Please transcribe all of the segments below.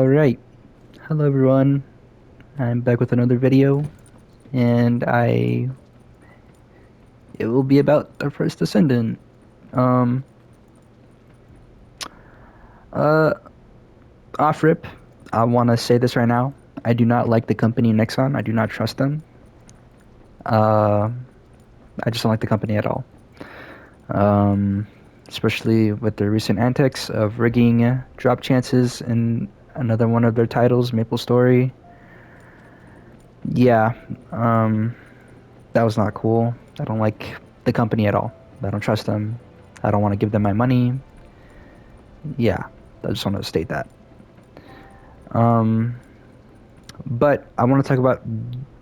Alright, hello everyone. I'm back with another video, and it will be about the First Descendant. Um, uh, Off rip, I want to say this right now. I do not like the company Nexon. I do not trust them. Uh, I just don't like the company at all. Um, Especially with their recent antics of rigging drop chances in another one of their titles, Maple Story. Yeah, um, that was not cool. I don't like the company at all. I don't trust them. I don't want to give them my money. Yeah, I just want to state that. Um, but I want to talk about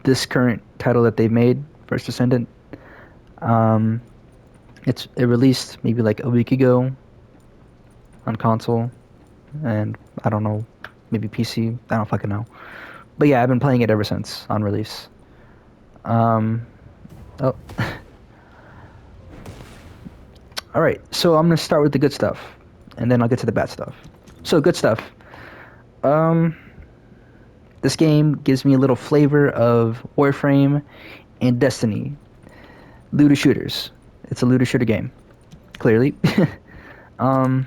this current title that they've made, First Descendant. Um, it released maybe like a week ago on console, and I don't know, maybe PC. I don't fucking know. But yeah, I've been playing it ever since on release. Um, oh, all right. So I'm gonna start with the good stuff, and then I'll get to the bad stuff. So good stuff. Um, this game gives me a little flavor of Warframe and Destiny. Looter shooters. It's a looter shooter game, clearly. um,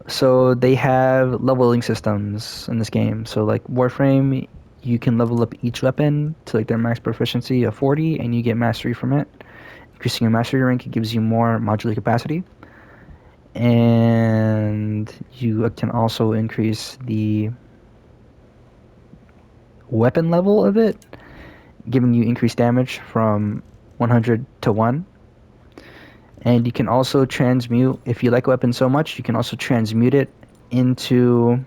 so they have leveling systems in this game. So like Warframe, you can level up each weapon to like their max proficiency of 40, and you get mastery from it. Increasing your mastery rank, it gives you more modular capacity, and you can also increase the weapon level of it, giving you increased damage from 100 to 1. And you can also transmute, if you like a weapon so much, you can also transmute it into,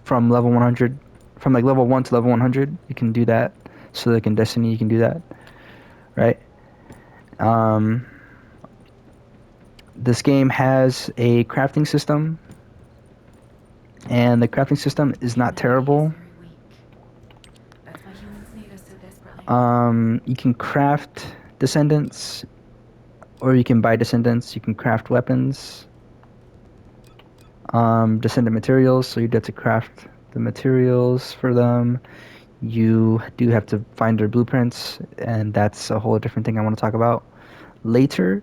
from level 100, from like level 1 to level 100, you can do that. So like in Destiny, you can do that, right? Um, this game has a crafting system, and the crafting system is not terrible. You can craft descendants, or you can buy descendants. You can craft weapons. Descendant materials, so you'd have to craft the materials for them. You do have to find their blueprints, and that's a whole different thing I want to talk about later.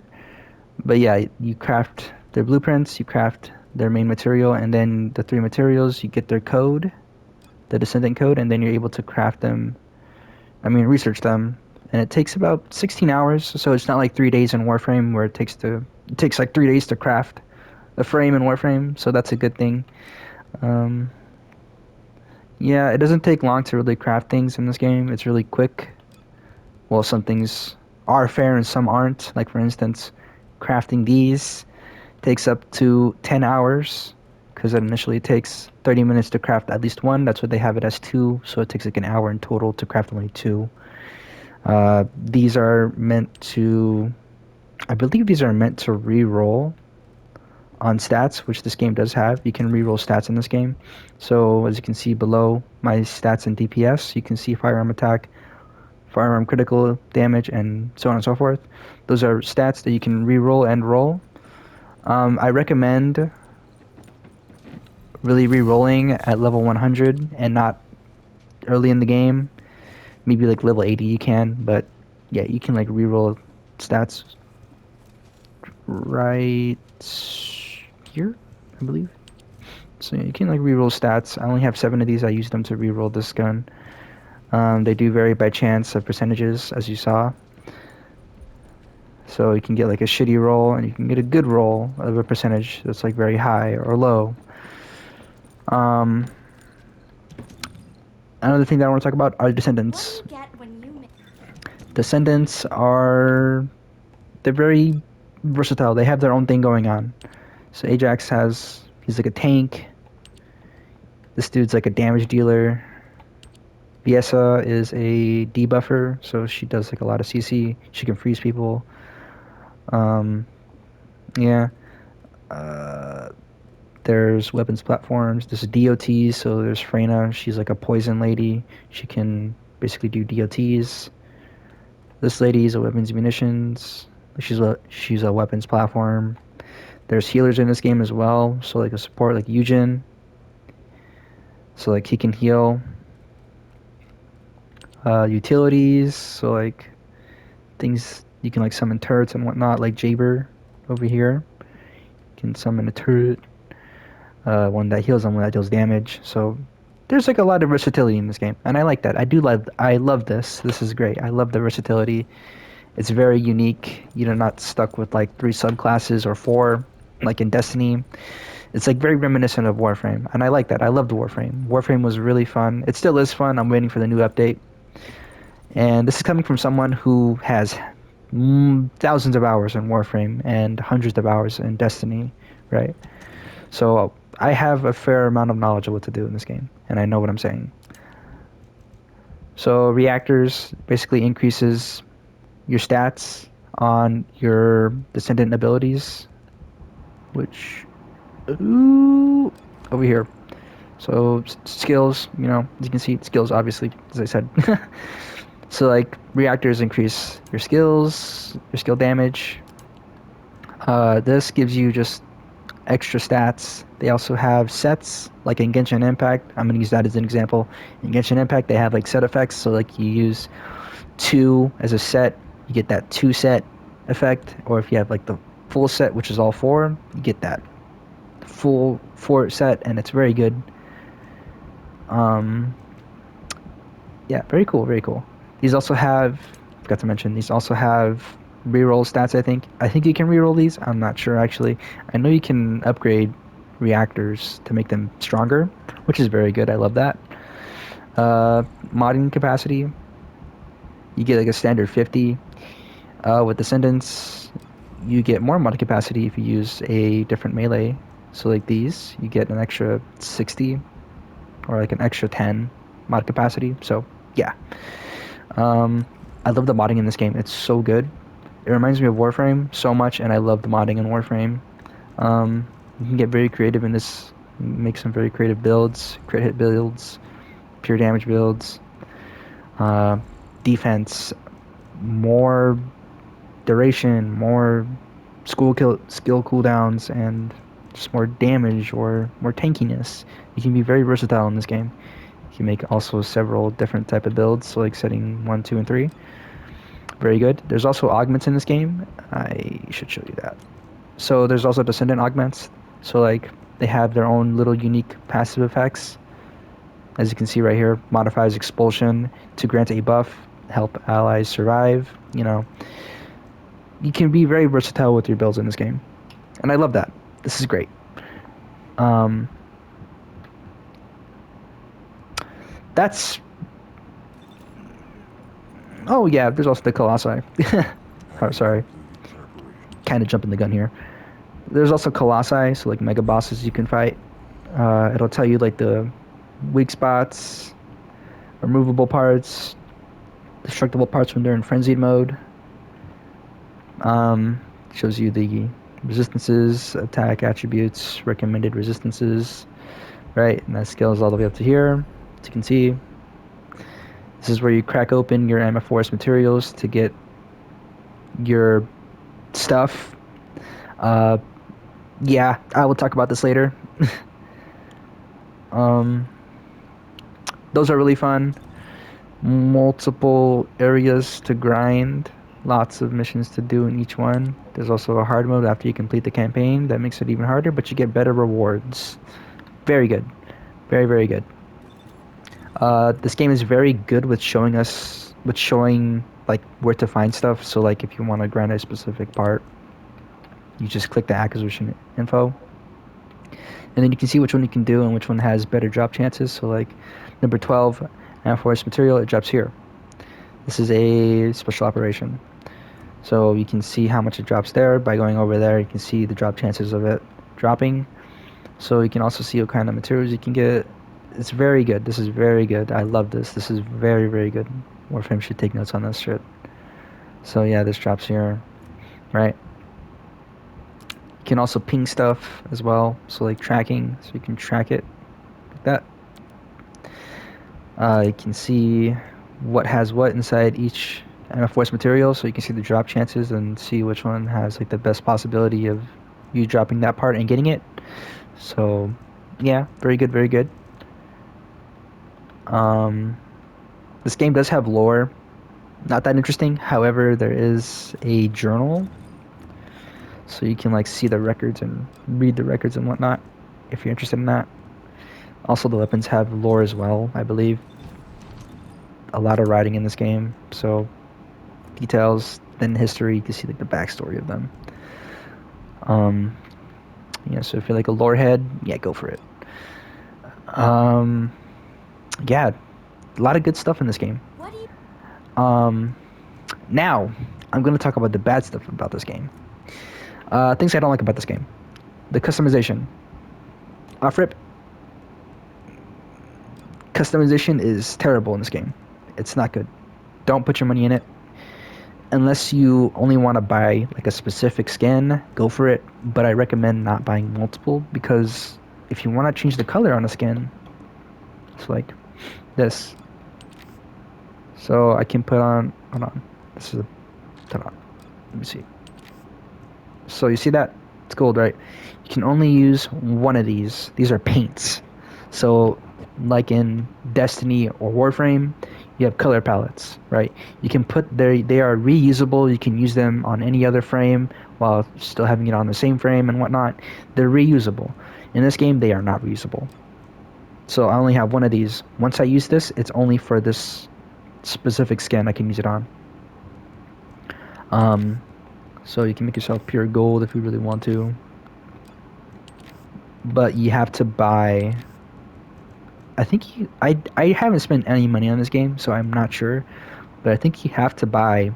But yeah, you craft their blueprints, you craft their main material, and then the three materials, you get their code, the descendant code, and then you're able to craft them, research them. And it takes about 16 hours, so it's not like 3 days in Warframe where it takes like 3 days to craft a frame in Warframe, so that's a good thing. Um, yeah, it doesn't take long to really craft things in this game. It's really quick. Well, some things are fair and some aren't. Like, for instance, crafting these takes up to 10 hours, because it initially takes 30 minutes to craft at least one. That's what they have it as two, so it takes like an hour in total to craft only two. These are meant to... I believe these are meant to re-roll on stats, which this game does have. You can reroll stats in this game. So as you can see below my stats in DPS, you can see firearm attack, firearm critical damage, and so on and so forth. Those are stats that you can reroll and roll. I recommend really re-rolling at level 100 and not early in the game. Maybe like level 80 you can, but yeah, you can like reroll stats right here, I believe. So yeah, you can like reroll stats. I only have 7 of these. I used them to reroll this gun. They do vary by chance of percentages, as you saw. So you can get like a shitty roll, and you can get a good roll of a percentage that's like very high or low. Another thing that I want to talk about are descendants. Descendants are... they're very versatile. They have their own thing going on. So Ajax he's like a tank. This dude's like a damage dealer. Biesa is a debuffer, so she does like a lot of CC. She can freeze people. Yeah. There's weapons platforms. There's DOTs, so there's Freyna. She's like a poison lady. She can basically do DOTs. This lady is a weapons munitions. She's a weapons platform. There's healers in this game as well, so like a support like Eugen, so like he can heal. Utilities, so like things you can like summon turrets and whatnot, like Jaber over here. You can summon a turret, one that heals and one that deals damage. So there's like a lot of versatility in this game, and I like that. I love this. This is great. I love the versatility. It's very unique. You're not stuck with like 3 subclasses or 4, like in Destiny. It's like very reminiscent of Warframe, and I like that. I loved Warframe. Warframe was really fun. It still is fun. I'm waiting for the new update. And this is coming from someone who has thousands of hours in Warframe and hundreds of hours in Destiny, right? So I have a fair amount of knowledge of what to do in this game, and I know what I'm saying. So reactors basically increases your stats on your Descendant abilities, which over here. So skills, as you can see, skills obviously, as I said. So like reactors increase your skills, your skill damage. This gives you just extra stats. They also have sets, like in Genshin Impact. I'm gonna use that as an example. In Genshin Impact, they have like set effects. So like you use 2 as a set, you get that 2 set effect. Or if you have like the full set, which is all 4, you get that full 4 set, and it's very good. Yeah, very cool, very cool. These also have, forgot to mention, these also have reroll stats, I think you can reroll these. I'm not sure, actually. I know you can upgrade reactors to make them stronger, which is very good. I love that. Modding capacity, you get like a standard 50. With Descendants, you get more mod capacity if you use a different melee. So like these, you get an extra 60 or like an extra 10 mod capacity. So yeah. I love the modding in this game. It's so good. It reminds me of Warframe so much, and I love the modding in Warframe. You can get very creative in this, make some very creative builds, crit hit builds, pure damage builds, defense, more duration, more skill cooldowns, and just more damage or more tankiness. You can be very versatile in this game. You can make also several different type of builds, so like setting 1, 2, and 3. Very good. There's also augments in this game. I should show you that. So there's also Descendant augments. So like they have their own little unique passive effects. As you can see right here, modifies expulsion to grant a buff, help allies survive. You can be very versatile with your builds in this game, and I love that. This is great. That's. Oh yeah, there's also the Colossi. Oh, sorry, kind of jumping the gun here. There's also Colossi, so like mega bosses you can fight. It'll tell you like the weak spots, removable parts, destructible parts when they're in frenzied mode. Shows you the resistances, attack attributes, recommended resistances, right? And that scales all the way up to here. As you can see, this is where you crack open your Forest materials to get your stuff. Yeah, I will talk about this later. Those are really fun. Multiple areas to grind. Lots of missions to do in each one. There's also a hard mode after you complete the campaign that makes it even harder, but you get better rewards. Very good. Very, very good. This game is very good with showing like where to find stuff. So like if you want to grind a specific part, you just click the acquisition info. And then you can see which one you can do and which one has better drop chances. So like number 12, Forest material, it drops here. This is a special operation. So you can see how much it drops there. By going over there, you can see the drop chances of it dropping. So you can also see what kind of materials you can get. It's very good. This is very good. I love this. This is very, very good. Warframe should take notes on this shit. So yeah, this drops here, right? You can also ping stuff as well. So like tracking, so you can track it like that. You can see what has what inside each force material, so you can see the drop chances and see which one has like the best possibility of you dropping that part and getting it. So, yeah, very good, very good. Um, this game does have lore, not that interesting. However, there is a journal, so you can like see the records and read the records and whatnot if you're interested in that. Also, the weapons have lore as well, I believe. A lot of writing in this game, so details, then history, you can see like the backstory of them. Um, yeah, so if you're like a lore head, yeah, go for it. Um, yeah, a lot of good stuff in this game. Um, now I'm gonna talk about the bad stuff about this game. Things I don't like about this game: the customization. Off rip, customization is terrible in this game. It's not good. Don't put your money in it unless you only want to buy like a specific skin. Go for it, but I recommend not buying multiple because if you want to change the color on a skin, it's like this. So I can put on. Hold on. This is a. Hold on. Let me see. So you see that? It's gold, right? You can only use one of these. These are paints. So, like in Destiny or Warframe, you have color palettes, right? You can put they are reusable. You can use them on any other frame while still having it on the same frame and whatnot. They're reusable. In this game, they are not reusable. So I only have one of these. Once I use this, it's only for this specific skin I can use it on. Um, so you can make yourself pure gold if you really want to. But you have to buy. I haven't spent any money on this game, so I'm not sure. But I think you have to buy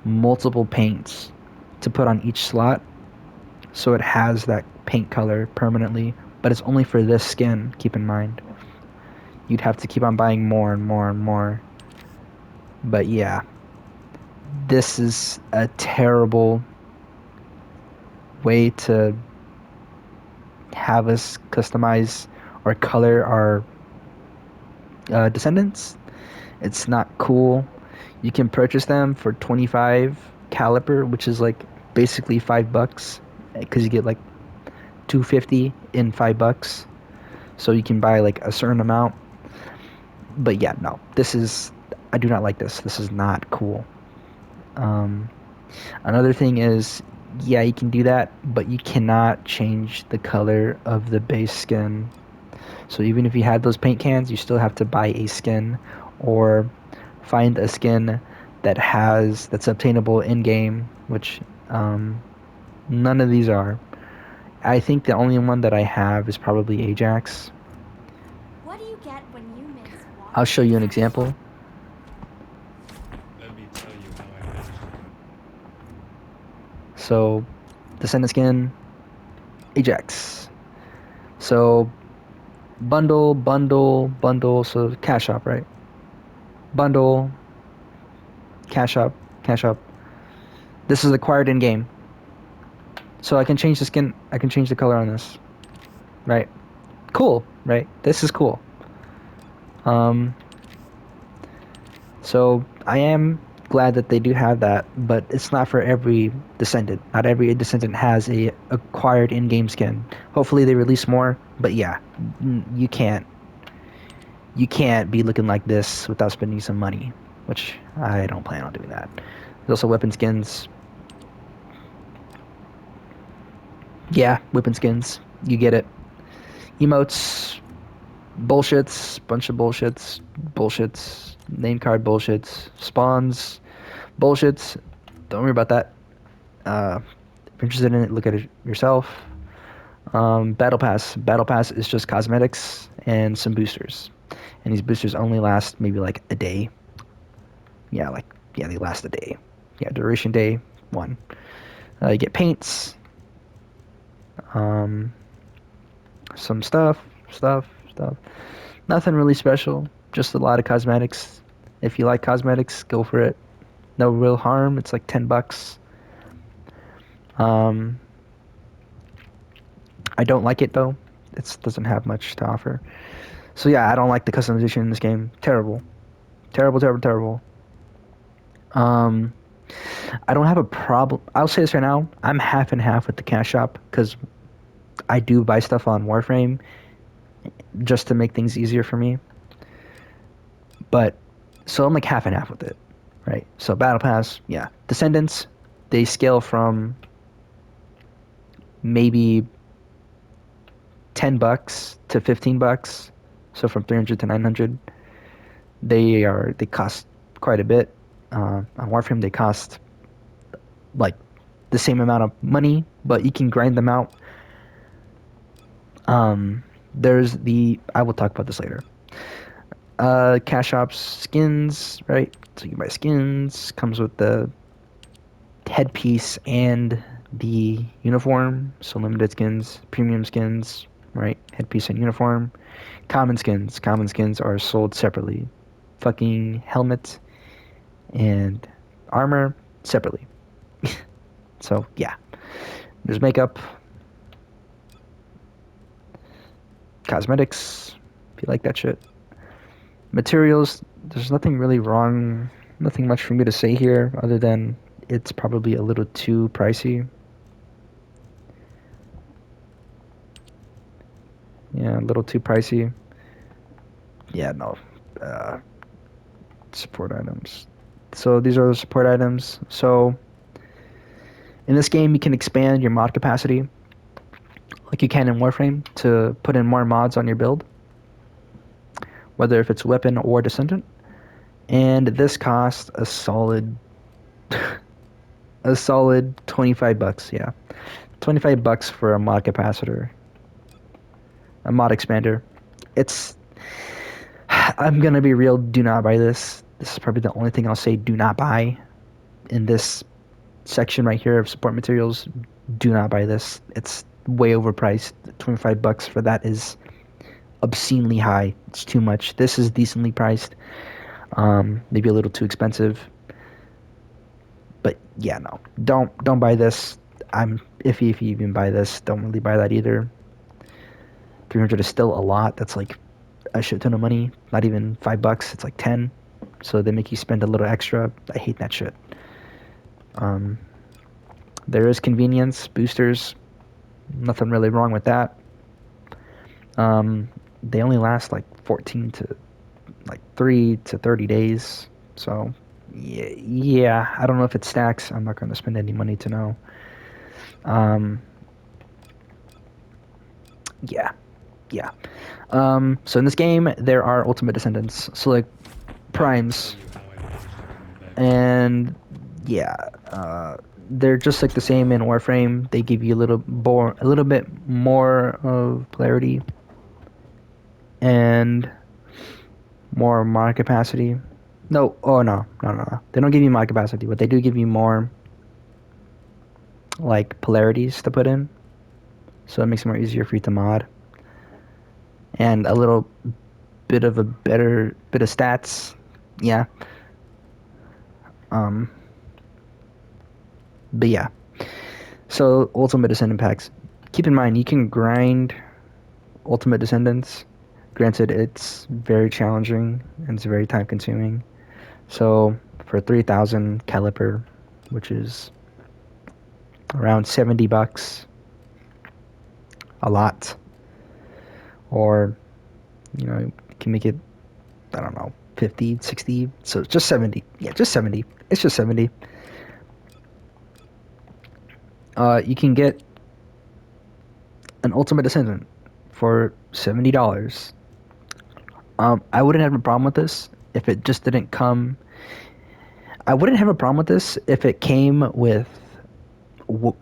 multiple paints to put on each slot, so it has that paint color permanently. But it's only for this skin. Keep in mind, you'd have to keep on buying more and more and more. But yeah, this is a terrible way to have us customize or color our descendants. It's not cool. You can purchase them for 25 caliber, which is like basically $5 because you get like 250 in $5. So you can buy like a certain amount. But yeah, no. I do not like this. This is not cool. Um Another thing is, yeah, you can do that, but you cannot change the color of the base skin. So even if you had those paint cans, you still have to buy a skin or find a skin that's obtainable in game, which none of these are. I think the only one that I have is probably Ajax. What do you get when you mix water? I'll show you an example. Let me tell you how I managed to do it. So, Descendant skin, Ajax. So, bundle. So, cash shop, right? Bundle, cash shop, cash shop. This is acquired in game. So I can change the skin. I can change the color on this. Right. Cool. Right. This is cool. Um. So I am glad that they do have that, but it's not for every descendant. Not every descendant has a acquired in-game skin. Hopefully they release more. But yeah, you can't. You can't be looking like this without spending some money, which I don't plan on doing that. There's also weapon skins. Yeah, weapon skins. You get it. Emotes, bunch of bullshits, name card bullshits, spawns, bullshits. Don't worry about that. If you're interested in it, look at it yourself. Battle Pass is just cosmetics and some boosters, and these boosters only last maybe like a day. Yeah, they last a day. Yeah, duration day one. You get paints, um, some stuff. Nothing really special, just a lot of cosmetics. If you like cosmetics, go for it. No real harm. It's like $10. Um, I don't like it though. It doesn't have much to offer. So yeah, I don't like the customization in this game. Terrible, terrible. I don't have a problem. I'll say this right now. I'm half and half with the cash shop because I do buy stuff on Warframe just to make things easier for me. But so I'm like half and half with it, right? So Battle Pass, yeah. Descendants, they scale from maybe $10 to $15. So from 300 to 900, they cost quite a bit. On Warframe, they cost like the same amount of money, but you can grind them out. There's the I will talk about this later. Cash shops skins, right? So you can buy skins. Comes with the headpiece and the uniform. So limited skins, premium skins, right? Headpiece and uniform. Common skins. Common skins are sold separately. Fucking helmet and armor separately. So yeah, there's makeup, cosmetics, if you like that shit. Materials, there's nothing really wrong, nothing much for me to say here other than it's probably a little too pricey. Yeah, a little too pricey. Yeah, no. Uh, Support items. So these are the support items. So in this game, you can expand your mod capacity like you can in Warframe to put in more mods on your build, whether if it's weapon or descendant. And this costs a solid $25, yeah. $25 for a mod capacitor, a mod expander. It's I'm gonna be real, do not buy this. This is probably the only thing I'll say do not buy in this section right here of support materials. Do not buy this. It's way overpriced. $25 for that is obscenely high. It's too much. This is decently priced. Maybe a little too expensive. But yeah, no. Don't buy this. I'm iffy if you even buy this. Don't really buy that either. 300 is still a lot. That's like a shit ton of money. Not even $5. It's like 10. So they make you spend a little extra. I hate that shit. There is convenience boosters. Nothing really wrong with that. They only last like 14 to like 3 to 30 days. So yeah, I don't know if it stacks. I'm not going to spend any money to know. Um, yeah, yeah. So in this game, there are ultimate descendants. So like primes, Tell you how I managed to come back. and yeah, they're just like the same in Warframe. They give you a little bit more of polarity and more mod capacity. No, oh no. They don't give you mod capacity, but they do give you more like polarities to put in, so it makes it more easier for you to mod, and a little bit of a better bit of stats. Yeah. Um. But yeah. So Ultimate Descendant packs. Keep in mind you can grind Ultimate Descendants. Granted, it's very challenging and it's very time consuming. So for 3,000 caliper, which is around $70, a lot. Or, you can make it, I don't know, 50, 60. So it's just 70. Yeah, just 70. It's just 70. You can get an Ultimate Descendant for $70. I wouldn't have a problem with this if it just didn't come. I wouldn't have a problem with this if it came with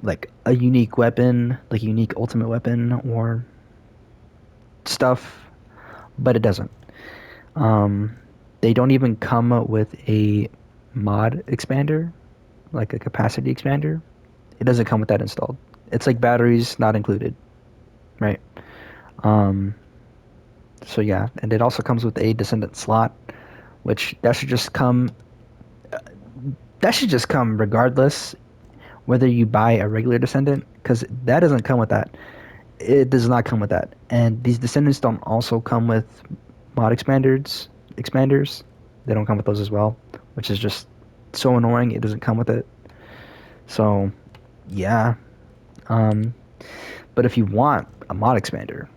like a unique weapon, like a unique ultimate weapon or stuff, but it doesn't. They don't even come with a mod expander, like a capacity expander. It doesn't come with that installed. It's like batteries not included, right? Um, so yeah, and it also comes with a descendant slot, which that should just come. That should just come regardless whether you buy a regular descendant, because that doesn't come with that. It does not come with that. And these descendants don't also come with mod expanders. They don't come with those as well, which is just so annoying. It doesn't come with it. So yeah. Um, but if you want a mod expander,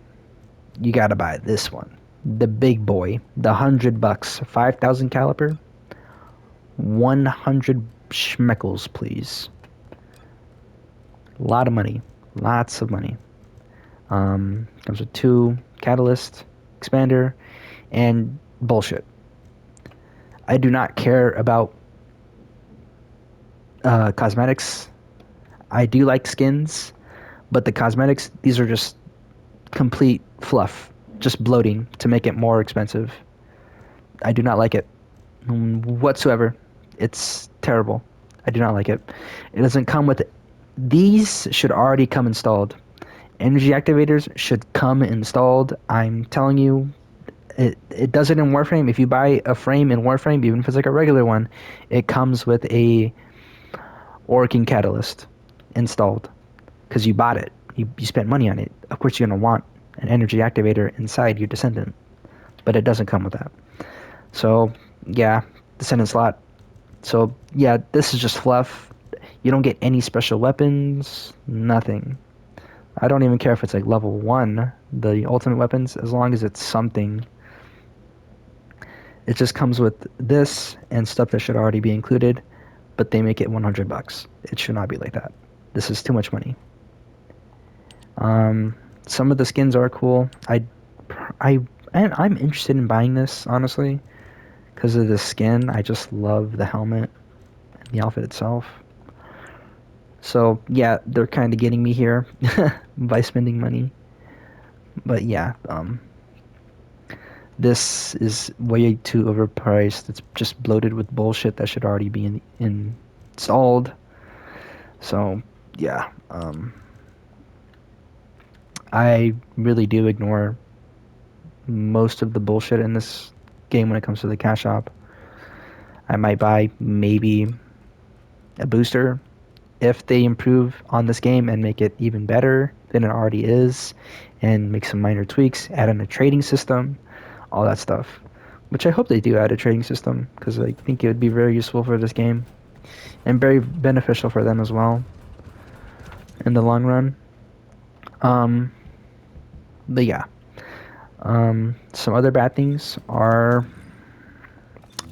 you gotta buy this one, the big boy, the $100, 5,000 caliber, 100 schmeckles, please. A lot of money, lots of money. Comes with two catalyst, expander, and bullshit. I do not care about cosmetics. I do like skins, but the cosmetics, these are just complete fluff, just bloating to make it more expensive. I do not like it whatsoever. It's terrible. I do not like it. It doesn't come with. These should already come installed. Energy activators should come installed. I'm telling you, it does it in Warframe. If you buy a frame in Warframe, even if it's like a regular one, it comes with a working catalyst installed because you bought it. You spent money on it. Of course, you're gonna want an energy activator inside your Descendant, but it doesn't come with that. So yeah, Descendant slot. So yeah, this is just fluff. You don't get any special weapons, nothing. I don't even care if it's like level 1, the ultimate weapons, as long as it's something. It just comes with this and stuff that should already be included, but they make it $100. It should not be like that. This is too much money. Some of the skins are cool. I, I'm interested in buying this, honestly, because of the skin. I just love the helmet and the outfit itself. So yeah, they're kind of getting me here by spending money. But yeah, this is way too overpriced. It's just bloated with bullshit that should already be installed. So yeah, I really do ignore most of the bullshit in this game when it comes to the cash shop. I might buy maybe a booster if they improve on this game and make it even better than it already is, and make some minor tweaks, add in a trading system, all that stuff. Which I hope they do add a trading system, because I think it would be very useful for this game and very beneficial for them as well in the long run. Um, but yeah, some other bad things are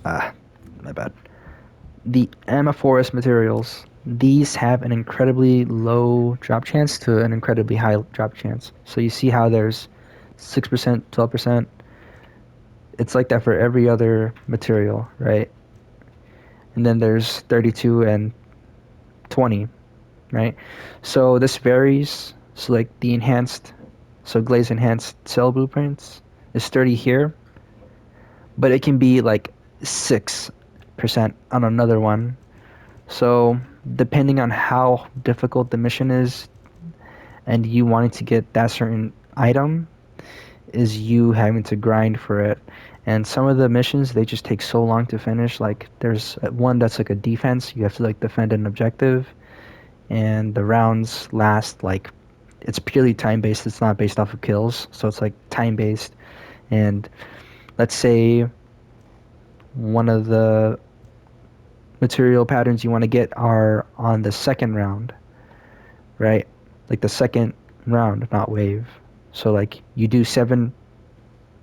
my bad. The Amorphous materials. These have an incredibly low drop chance to an incredibly high drop chance. So you see how there's 6%, 12%. It's like that for every other material, right? And then there's 32 and 20, right? So this varies. So like the enhanced, so glaze enhanced cell blueprints is 30 here, but it can be like 6% on another one. So depending on how difficult the mission is and you wanting to get that certain item, is you having to grind for it. And some of the missions, they just take so long to finish. Like there's one that's like a defense. You have to like defend an objective, and the rounds last like, it's purely time based. It's not based off of kills, so it's like time based. And let's say one of the material patterns you want to get are on the second round, right? Like the second round, not wave. So like you do 7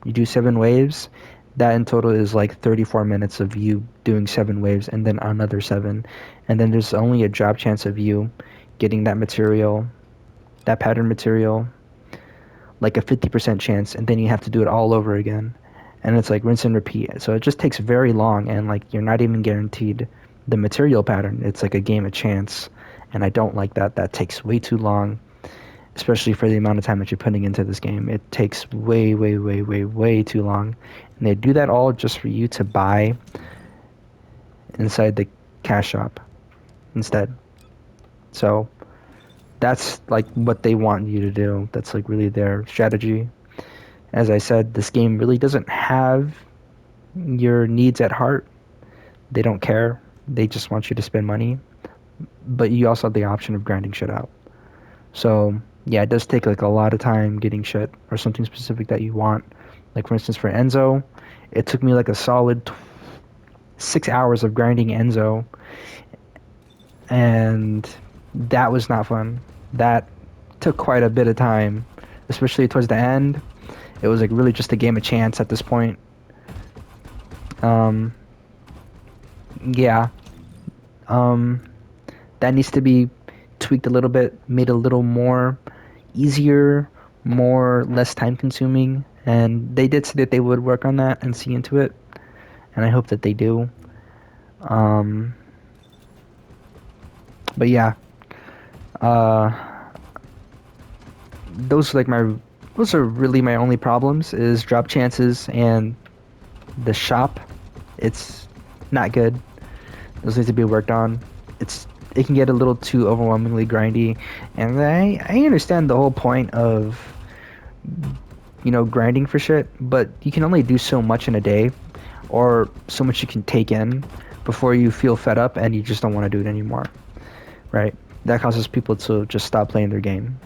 waves. That in total is like 34 minutes of you doing 7 waves, and then another 7. And then there's only a drop chance of you getting that material, that pattern material, like a 50% chance, and then you have to do it all over again. And it's like rinse and repeat. So it just takes very long, and like you're not even guaranteed the material pattern. It's like a game of chance, and I don't like that. That takes way too long, especially for the amount of time that you're putting into this game. It takes way, way, way, way, way too long. And they do that all just for you to buy inside the cash shop instead. So that's like what they want you to do. That's like really their strategy. As I said, this game really doesn't have your needs at heart. They don't care. They just want you to spend money. But you also have the option of grinding shit out. So yeah, it does take like a lot of time getting shit or something specific that you want. Like for instance, for Enzo, it took me like a solid 6 hours of grinding Enzo, and that was not fun. That took quite a bit of time, especially towards the end. It was like really just a game of chance at this point. Um, yeah. Um, that needs to be tweaked a little bit, made a little more easier, more less time consuming, and they did say that they would work on that and see into it, and I hope that they do. Um, but yeah, uh, those are like my those are really my only problems is drop chances and the shop. It's not good. Those need to be worked on. It can get a little too overwhelmingly grindy, and I understand the whole point of grinding for shit, but you can only do so much in a day, or so much you can take in before you feel fed up and you just don't want to do it anymore, right? That causes people to just stop playing their game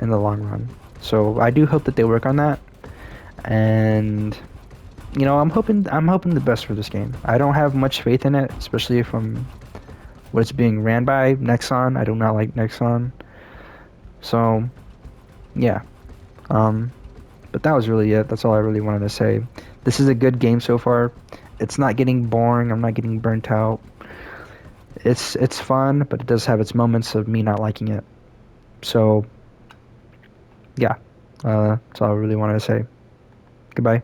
in the long run. So I do hope that they work on that, and I'm hoping the best for this game. I don't have much faith in it, especially from what it's being ran by Nexon. I do not like Nexon. So yeah. Um, but that was really it. That's all I really wanted to say. This is a good game so far. It's not getting boring. I'm not getting burnt out. It's fun, but it does have its moments of me not liking it. So yeah, that's all I really wanted to say. Goodbye.